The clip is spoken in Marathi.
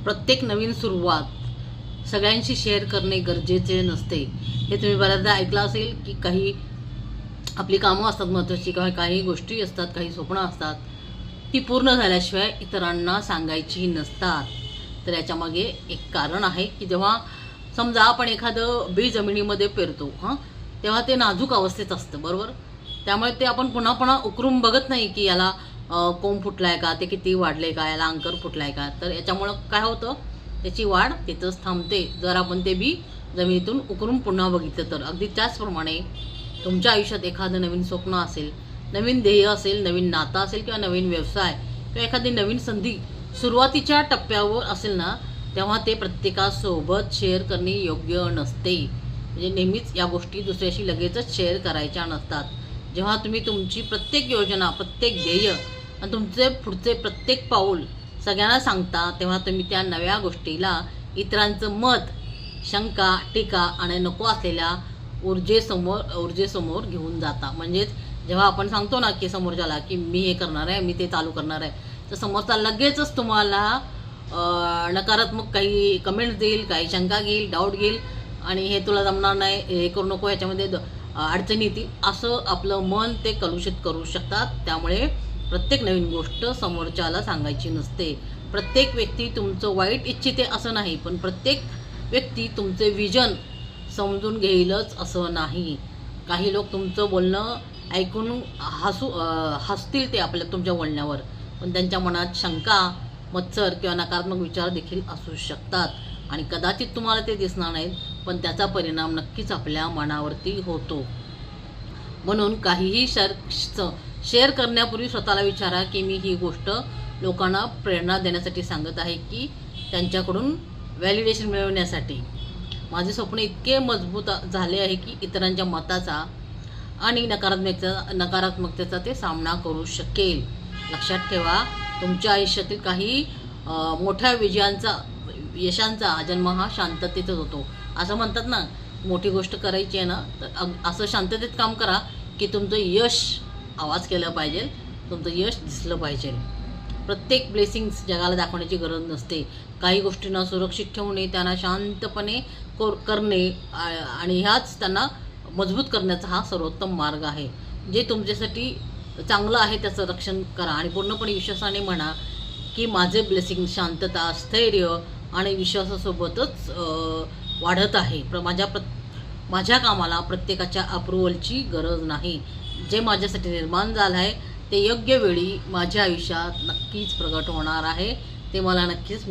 प्रत्येक नवीन सुरुवात सगळ्यांशी शेअर करणे गरजेचे नसते. हे तुम्ही बऱ्याचदा ऐकलं असेल की काही आपली कामं असतात महत्त्वाची, किंवा काही गोष्टी असतात, काही स्वप्न असतात, ती पूर्ण झाल्याशिवाय इतरांना सांगायची नसतात. तर याच्यामागे एक कारण आहे की जेव्हा समजा आपण एखादं बी जमिनीमध्ये पेरतो तेव्हा ते नाजूक अवस्थेत असतं, बरोबर. त्यामुळे ते आपण पुन्हा पुन्हा उकरून बघत नाही की याला कोंब फुटलाय का, ते किती वाढले का, याला अंकर फुटलाय का. तर याच्यामुळं काय होतं, त्याची वाढ तिथंच थांबते जर आपण ते बी जमिनीतून उकरून पुन्हा बघितलं तर. अगदी त्याचप्रमाणे तुमच्या आयुष्यात एखादं नवीन स्वप्न असेल, नवीन ध्येय असेल, नवीन नातं असेल, किंवा नवीन व्यवसाय किंवा एखादी नवीन संधी सुरुवातीच्या टप्प्यावर असेल ना, तेव्हा ते प्रत्येकासोबत शेअर करणे योग्य नसते. म्हणजे नेहमीच या गोष्टी दुसऱ्याशी लगेचच शेअर करायच्या नसतात. जेव्हा तुम्ही तुमची प्रत्येक योजना, प्रत्येक ध्येय आणि तुमचे पुढचे प्रत्येक पाऊल सगळ्यांना सांगता, तेव्हा तुम्ही त्या नव्या गोष्टीला इतरांचं मत, शंका, टीका आणि नको असलेल्या ऊर्जेसमोर घेऊन जाता. म्हणजेच जेव्हा आपण सांगतो ना की समोरच्याला की मी हे करणार आहे, मी ते चालू करणार आहे, तर समोरचा लगेचच तुम्हाला नकारात्मक काही कमेंट्स देईल, काही शंका घेईल, डाऊट घेईल, आणि हे तुला जमणार नाही, हे करू नको, ह्याच्यामध्ये अडचणी येतील, असं आपलं मन ते कलुषित करू शकतात. त्यामुळे प्रत्येक नवीन गोष्ट समोरच्याला सांगायची नसते. प्रत्येक व्यक्ती तुमचं वाईट इच्छिते असं नाही, पण प्रत्येक व्यक्ती तुमचे विजन समजून घेईलच असं नाही. काही लोक तुमचं बोलणं ऐकून हसतील ते आपल्या तुमच्या बोलण्यावर, पण त्यांच्या मनात शंका, मत्सर किंवा नकारात्मक विचार देखील असू शकतात, आणि कदाचित तुम्हाला ते दिसणार नाहीत, पण त्याचा परिणाम नक्कीच आपल्या मनावरती होतो. म्हणून काहीही शेअर करण्यापूर्वी स्वतःला विचारा की मी ही गोष्ट लोकांना प्रेरणा देण्यासाठी सांगत आहे की त्यांच्याकडून व्हॅलिडेशन मिळवण्यासाठी. माझे स्वप्न इतके मजबूत झाले आहे की इतरांच्या मताचा आणि नकारात्मकतेचा ते सामना करू शकेल. लक्षात ठेवा, तुमच्या आयुष्यातील काही मोठ्या यशांचा जन्म हा शांततेतच होतो. असं म्हणतात ना, मोठी गोष्ट करायची आहे ना, तर असं शांततेत काम करा की तुमचं यश आवाज केलं पाहिजे, तुमचं यश दिसलं पाहिजे. प्रत्येक ब्लेसिंग्स जगाला दाखवण्याची गरज नसते. काही गोष्टींना सुरक्षित ठेवणे, त्यांना शांतपणे करणे आणि ह्याच त्यांना मजबूत करण्याचा हा सर्वोत्तम मार्ग आहे. जे तुमच्यासाठी चांगलं आहे त्याचं रक्षण करा आणि पूर्णपणे विश्वासाने म्हणा की माझे ब्लेसिंग शांतता, स्थैर्य आणि विश्वासासोबतच वाढत आहे. माझ्या कामाला प्रत्येकाच्या अप्रुव्हलची गरज नाही. जे माझ्यासाठी निर्माण झालं आहे ते योग्य वेळी माझ्या आयुष्यात नक्कीच प्रगट होणार आहे. ते मला नक्कीच